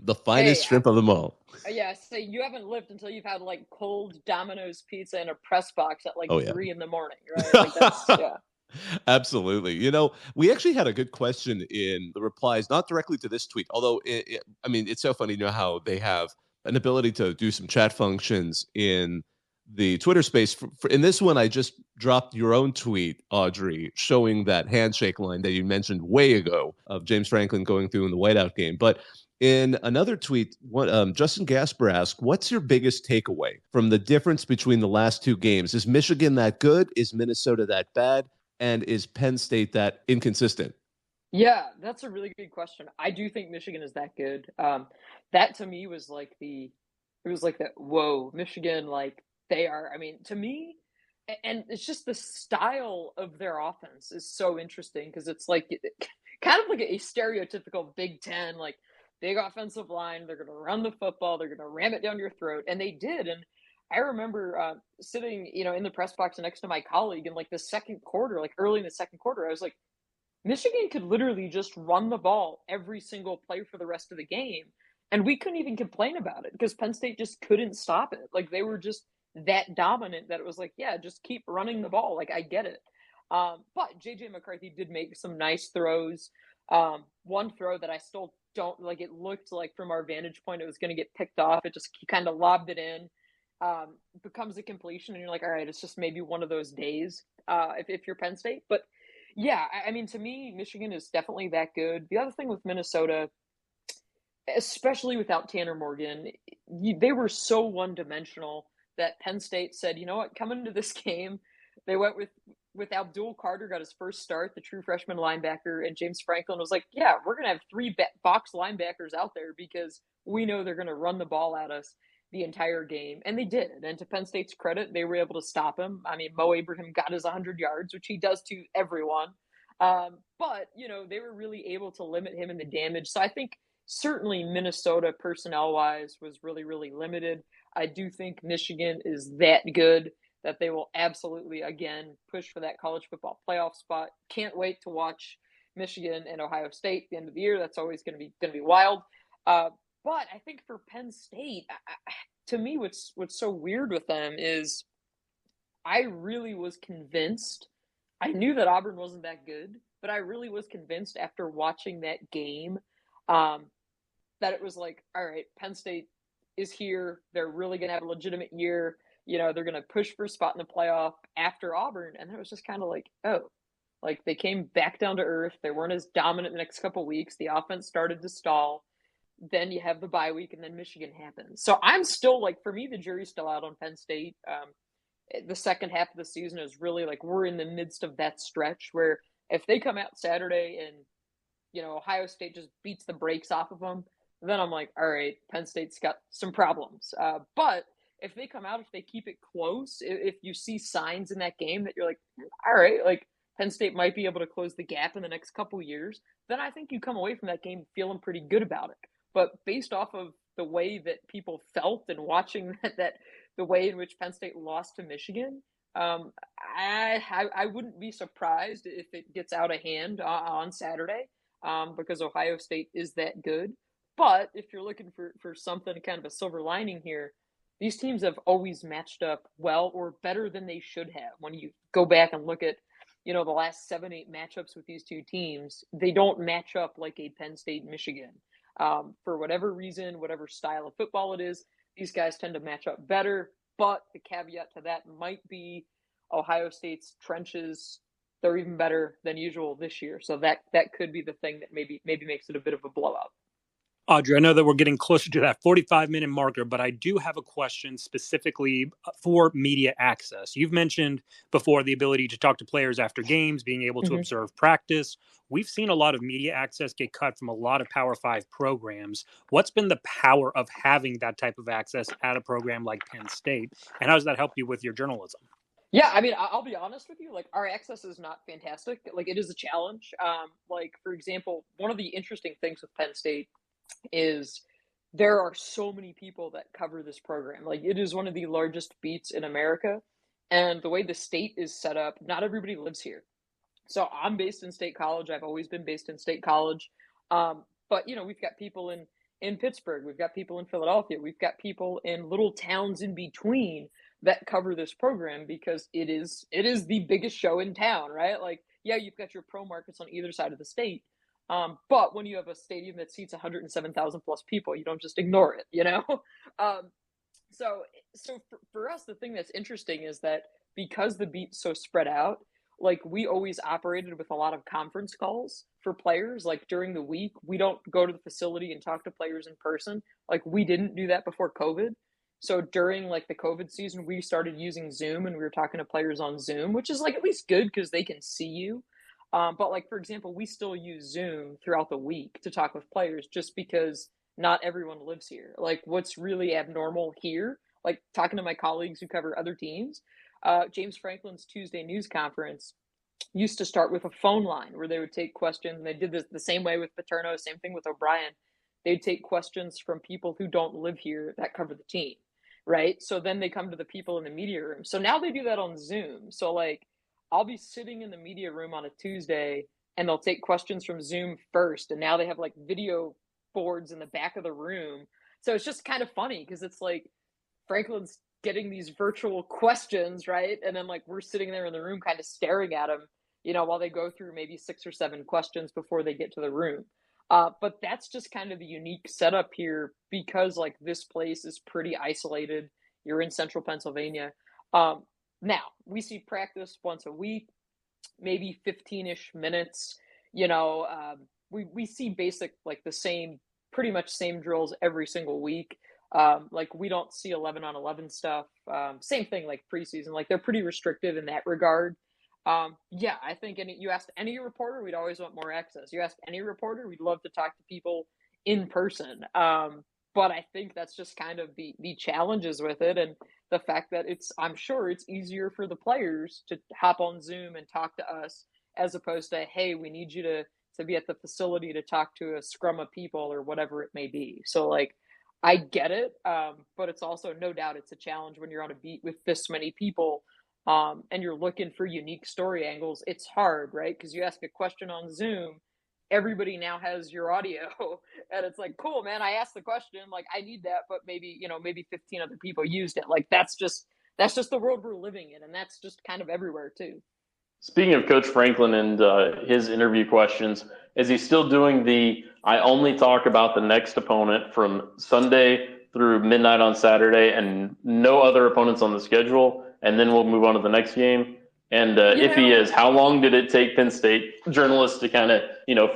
the finest Hey, shrimp of them all. yeah. So you haven't lived until you've had like cold Domino's pizza in a press box at like Oh, yeah. 3 a.m, right? Like that's yeah. Absolutely. We actually had a good question in the replies, not directly to this tweet, although I mean, it's so funny, how they have an ability to do some chat functions in the Twitter space. In this one, I just dropped your own tweet, Audrey, showing that handshake line that you mentioned way ago of James Franklin going through in the whiteout game. But in another tweet, Justin Gasper asked, what's your biggest takeaway from the difference between the last two games? Is Michigan that good? Is Minnesota that bad? And is Penn State that inconsistent? Yeah, that's a really good question. I do think Michigan is that good. That to me was like it was like that, whoa, Michigan, like they are, I mean, to me, and it's just the style of their offense is so interesting because it's like kind of like a stereotypical Big Ten, like big offensive line. They're going to run the football, they're going to ram it down your throat. And they did. And I remember sitting, in the press box next to my colleague in like the second quarter, like early in the second quarter, I was like, Michigan could literally just run the ball every single play for the rest of the game. And we couldn't even complain about it because Penn State just couldn't stop it. Like they were just that dominant that it was like, yeah, just keep running the ball. Like I get it. But JJ McCarthy did make some nice throws. One throw that I still don't like, it looked like from our vantage point, it was going to get picked off. It just kind of lobbed it in, becomes a completion. And you're like, all right, it's just maybe one of those days if you're Penn State. But yeah, I mean, to me, Michigan is definitely that good. The other thing with Minnesota, especially without Tanner Morgan, they were so one-dimensional that Penn State said, you know what, coming into this game, they went with Abdul Carter got his first start, the true freshman linebacker, and James Franklin was like, yeah, we're going to have 3 box linebackers out there because we know they're going to run the ball at us the entire game. And they did. And to Penn State's credit, they were able to stop him. I mean, Mo Abraham got his 100 yards, which he does to everyone. But, they were really able to limit him in the damage. So I think certainly Minnesota personnel-wise was really, really limited. I do think Michigan is that good that they will absolutely, again, push for that college football playoff spot. Can't wait to watch Michigan and Ohio State at the end of the year. That's always going to be wild. But I think for Penn State, to me, what's so weird with them is I really was convinced. I knew that Auburn wasn't that good, but I really was convinced after watching that game that it was like, all right, Penn State is here. They're really going to have a legitimate year. They're going to push for a spot in the playoff after Auburn. And it was just kind of like, oh, like they came back down to earth. They weren't as dominant the next couple of weeks. The offense started to stall. Then you have the bye week, and then Michigan happens. So I'm still like, for me, the jury's still out on Penn State. The second half of the season is really like we're in the midst of that stretch where if they come out Saturday and Ohio State just beats the brakes off of them, then I'm like, all right, Penn State's got some problems. But if they come out, if they keep it close, if you see signs in that game that you're like, all right, like Penn State might be able to close the gap in the next couple years, then I think you come away from that game feeling pretty good about it. But based off of the way that people felt and watching that the way in which Penn State lost to Michigan, I wouldn't be surprised if it gets out of hand on Saturday, because Ohio State is that good. But if you're looking for something, kind of a silver lining here, these teams have always matched up well or better than they should have. When you go back and look at, the last 7-8 matchups with these two teams, they don't match up like a Penn State Michigan. For whatever reason, whatever style of football it is, these guys tend to match up better. But the caveat to that might be Ohio State's trenches. They're even better than usual this year. So that could be the thing that maybe makes it a bit of a blowout. Audrey, I know that we're getting closer to that 45-minute marker, but I do have a question specifically for media access. You've mentioned before the ability to talk to players after games, being able to observe practice. We've seen a lot of media access get cut from a lot of Power 5 programs. What's been the power of having that type of access at a program like Penn State? And how does that help you with your journalism? Yeah, I mean, I'll be honest with you. Like, our access is not fantastic. Like, it is a challenge. Like, for example, one of the interesting things with Penn State is there are so many people that cover this program. Like, it is one of the largest beats in America. And the way the state is set up, not everybody lives here. So I'm based in State College. I've always been based in State College. But, we've got people in Pittsburgh. We've got people in Philadelphia. We've got people in little towns in between that cover this program because it is the biggest show in town, right? Like, yeah, you've got your pro markets on either side of the state. But when you have a stadium that seats 107,000 plus people, you don't just ignore it, So for us, the thing that's interesting is that because the beat's so spread out, like, we always operated with a lot of conference calls for players. Like, during the week, we don't go to the facility and talk to players in person. Like, we didn't do that before COVID. So during like the COVID season, we started using Zoom and we were talking to players on Zoom, which is like at least good because they can see you. But like, for example, we still use Zoom throughout the week to talk with players just because not everyone lives here. Like, what's really abnormal here, like talking to my colleagues who cover other teams, James Franklin's Tuesday news conference used to start with a phone line where they would take questions. And they did this the same way with Paterno, same thing with O'Brien. They'd take questions from people who don't live here that cover the team, right? So then they come to the people in the media room. So now they do that on Zoom. So like, I'll be sitting in the media room on a Tuesday and they'll take questions from Zoom first. And now they have like video boards in the back of the room. So it's just kind of funny because it's like Franklin's getting these virtual questions, right? And then like we're sitting there in the room kind of staring at them, while they go through maybe 6 or 7 questions before they get to the room. But that's just kind of the unique setup here because like this place is pretty isolated. You're in central Pennsylvania. Now, we see practice once a week, maybe 15-ish minutes. We see basic, like the same, pretty much same drills every single week. Like, we don't see 11 on 11 stuff. Same thing like preseason. Like, they're pretty restrictive in that regard. Yeah, I think you asked any reporter, we'd always want more access. You asked any reporter, we'd love to talk to people in person. But I think that's just kind of the challenges with it. And the fact that I'm sure it's easier for the players to hop on Zoom and talk to us as opposed to, hey, we need you to be at the facility to talk to a scrum of people or whatever it may be. So like, I get it. But it's also no doubt it's a challenge when you're on a beat with this many people and you're looking for unique story angles. It's hard, right? Because you ask a question on Zoom, everybody now has your audio and it's like, cool, man, I asked the question, like I need that, but maybe 15 other people used it. Like that's just the world we're living in, and that's just kind of everywhere too. Speaking of Coach Franklin and his interview questions, is he still doing I only talk about the next opponent from Sunday through midnight on Saturday and no other opponents on the schedule, and then we'll move on to the next game? And if he is, how long did it take Penn State journalists to kind of,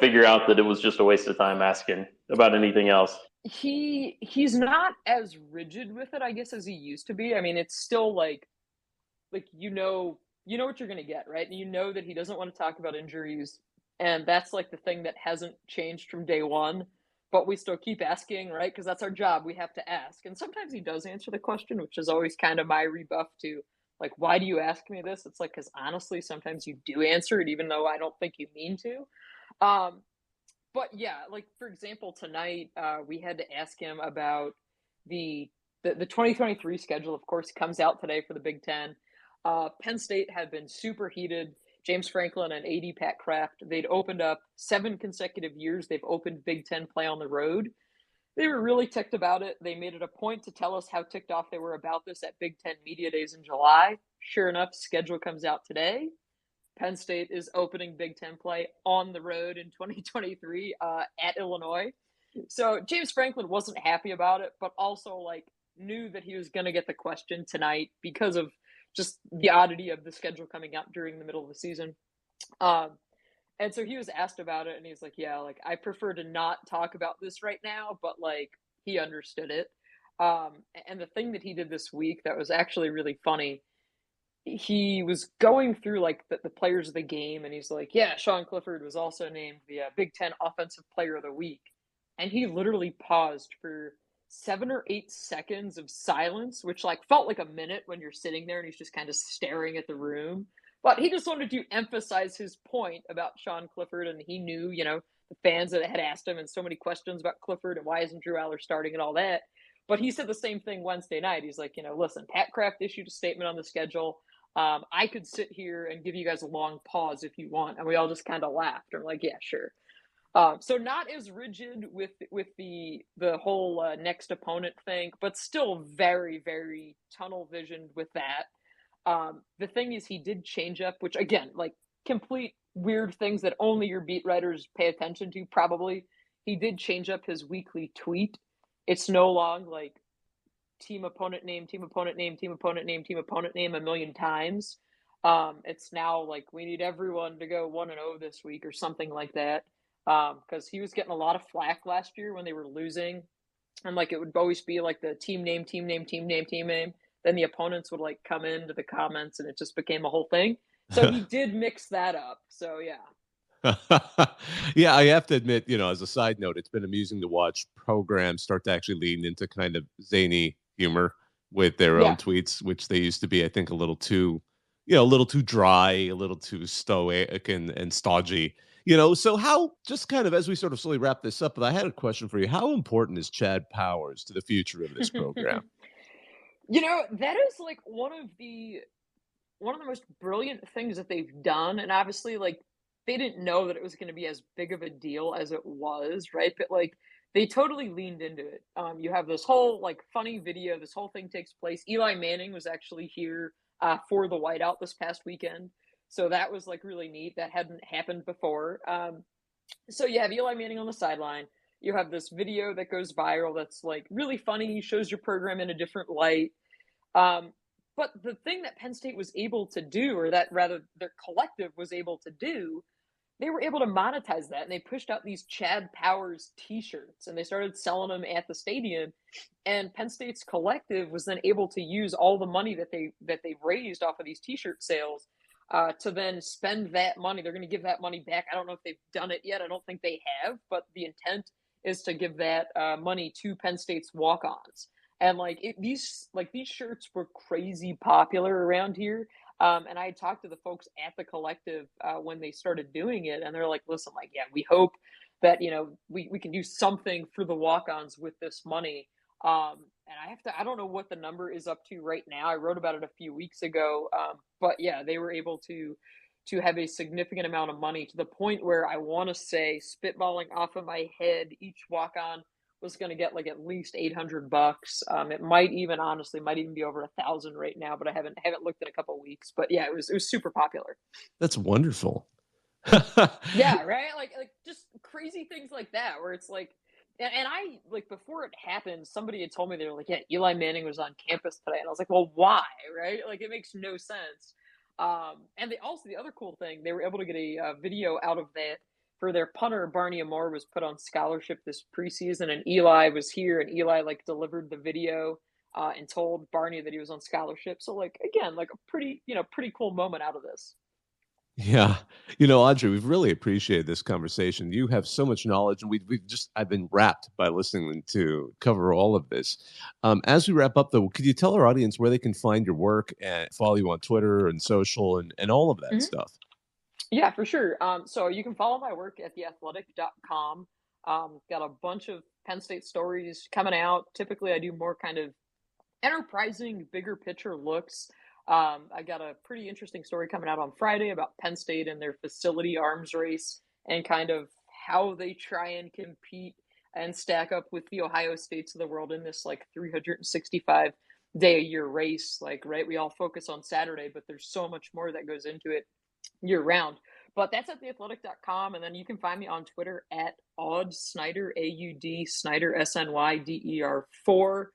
figure out that it was just a waste of time asking about anything else? He's not as rigid with it, I guess, as he used to be. I mean, it's still like what you're going to get, right? And you know that he doesn't want to talk about injuries. And that's like the thing that hasn't changed from day one. but we still keep asking, right? Because that's our job. We have to ask. And sometimes he does answer the question, which is always kind of my rebuff to, like, why do you ask me this? It's like, because honestly, sometimes you do answer it, even though I don't think you mean to. But yeah, like, for example, tonight we had to ask him about the 2023 schedule. Of course, comes out today for the Big Ten. Penn State had been super heated. James Franklin and AD Pat Kraft, they'd opened up 7 consecutive years. They've opened Big Ten play on the road. They were really ticked about it. They made it a point to tell us how ticked off they were about this at Big Ten Media Days in July. Sure enough, schedule comes out today. Penn State is opening Big Ten play on the road in 2023 at Illinois. So James Franklin wasn't happy about it, but also like knew that he was going to get the question tonight because of just the oddity of the schedule coming out during the middle of the season. And so he was asked about it, and he's like, yeah, like, I prefer to not talk about this right now, but like, he understood it. And the thing that he did this week that was actually really funny, he was going through like the players of the game, and he's like, yeah, Sean Clifford was also named the Big Ten Offensive Player of the Week. And he literally paused for 7 or 8 seconds of silence, which like felt like a minute when you're sitting there and he's just kind of staring at the room. But he just wanted to emphasize his point about Sean Clifford, and he knew, you know, the fans that had asked him and so many questions about Clifford and why isn't Drew Aller starting and all that. But he said the same thing Wednesday night. He's like, you know, listen, Pat Kraft issued a statement on the schedule. I could sit here and give you guys a long pause if you want. And we all just kind of laughed. I'm like, yeah, sure. So not as rigid with the whole next opponent thing, but still very, very tunnel visioned with that. The thing is, he did change up, which again, like complete weird things that only your beat writers pay attention to. Probably he did change up his weekly tweet. It's no longer like team opponent name, team opponent name, team opponent name, team opponent name a million times. It's now like we need everyone to go 1-0 this week or something like that. Because he was getting a lot of flack last year when they were losing, and like it would always be like the team name, team name, team name, team name. Then the opponents would like come into the comments, and it just became a whole thing. So he did mix that up. So yeah. Yeah, I have to admit, you know, as a side note, it's been amusing to watch programs start to actually lean into kind of zany humor with their own tweets, which they used to be, I think, a little too, you know, a little too dry, a little too stoic and stodgy. You know, so how, just kind of as we sort of slowly wrap this up, but I had a question for you. How important is Chad Powers to the future of this program? You know, that is like one of the most brilliant things that they've done. And obviously, like, they didn't know that it was going to be as big of a deal as it was, right? But like, they totally leaned into it. You have this whole like funny video. This whole thing takes place. Eli Manning was actually here for the whiteout this past weekend. So that was like really neat. That hadn't happened before. So you have Eli Manning on the sideline. You have this video that goes viral that's like really funny, shows your program in a different light. But the thing that Penn State was able to do, or that rather their collective was able to do, they were able to monetize that, and they pushed out these Chad Powers t-shirts, and they started selling them at the stadium. And Penn State's collective was then able to use all the money that they raised off of these t-shirt sales to then spend that money. They're going to give that money back. I don't know if they've done it yet. I don't think they have, but the intent is to give that money to Penn State's walk-ons. And these shirts were crazy popular around here. And I talked to the folks at the collective when they started doing it, and they're like, listen, like, yeah, we hope that, you know, we can do something for the walk-ons with this money. And I don't know what the number is up to right now. I wrote about it a few weeks ago. But yeah, they were able to have a significant amount of money to the point where I want to say, spitballing off of my head, each walk-on was going to get like at least $800. It might even be over 1,000 right now, but I haven't looked in a couple of weeks. But yeah, it was super popular. That's wonderful. Yeah, right. Like just crazy things like that, where it's like, and I like before it happened, somebody had told me, they were like, yeah, Eli Manning was on campus today, and I was like, well, why, right? Like it makes no sense. And the other cool thing, they were able to get a video out of that. For their punter, Barney Amore was put on scholarship this preseason, and Eli was here, and Eli like delivered the video and told Barney that he was on scholarship. So like again, like a pretty cool moment out of this. Yeah. Audrey, we've really appreciated this conversation. You have so much knowledge, and I've been wrapped by listening to cover all of this. As we wrap up, though, could you tell our audience where they can find your work and follow you on Twitter and social and all of that Mhm. stuff? Yeah, for sure. So you can follow my work at theathletic.com. Got a bunch of Penn State stories coming out. Typically, I do more kind of enterprising, bigger picture looks. I got a pretty interesting story coming out on Friday about Penn State and their facility arms race and kind of how they try and compete and stack up with the Ohio States of the world in this like 365-day a year race. Like, right, we all focus on Saturday, but there's so much more that goes into it year round. But that's at theathletic.com. And then you can find me on Twitter at Aud Snyder, AUD Snyder, SNYDER 4.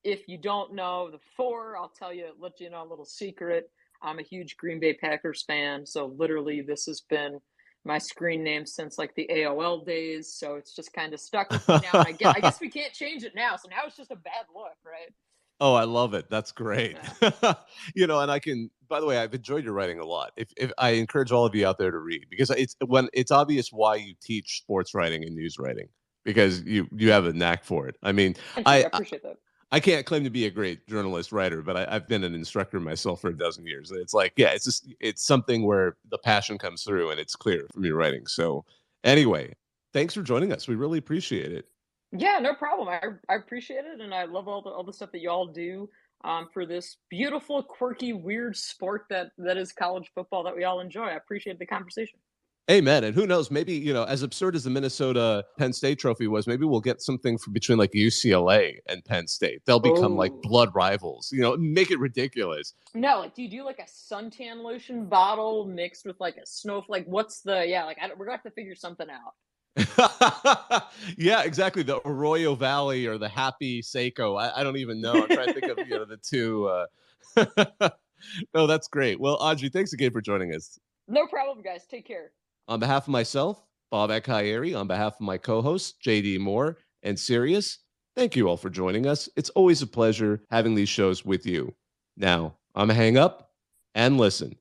If you don't know the 4, I'll let you know a little secret. I'm a huge Green Bay Packers fan. So literally, this has been my screen name since like the AOL days. So it's just kind of stuck with me now. And I guess we can't change it now. So now it's just a bad look, right? Oh, I love it. That's great. Yeah. And by the way, I've enjoyed your writing a lot. If I encourage all of you out there to read, because it's obvious why you teach sports writing and news writing, because you have a knack for it. I mean, Thank you. I I appreciate that. I can't claim to be a great journalist writer, but I've been an instructor myself for a dozen years. It's like, yeah, it's something where the passion comes through and it's clear from your writing. So anyway, thanks for joining us. We really appreciate it. Yeah, no problem. I appreciate it, and I love all the stuff that y'all do for this beautiful, quirky, weird sport that is college football that we all enjoy. I appreciate the conversation. Amen. And who knows, maybe, as absurd as the Minnesota Penn State trophy was, maybe we'll get something between like UCLA and Penn State. They'll become like Oh blood rivals, make it ridiculous. no! Like, do you do like a suntan lotion bottle mixed with like a snowflake? What's the yeah? Like, we're gonna have to figure something out. Yeah, exactly. The Arroyo Valley or the Happy Seiko. I don't even know. I'm trying to think of the two. No, that's great. Well, Audrey, thanks again for joining us. No problem, guys. Take care. On behalf of myself, Bob Ekayeri, on behalf of my co-hosts, JD Moore and Sirius, thank you all for joining us. It's always a pleasure having these shows with you. Now, I'm going to hang up and listen.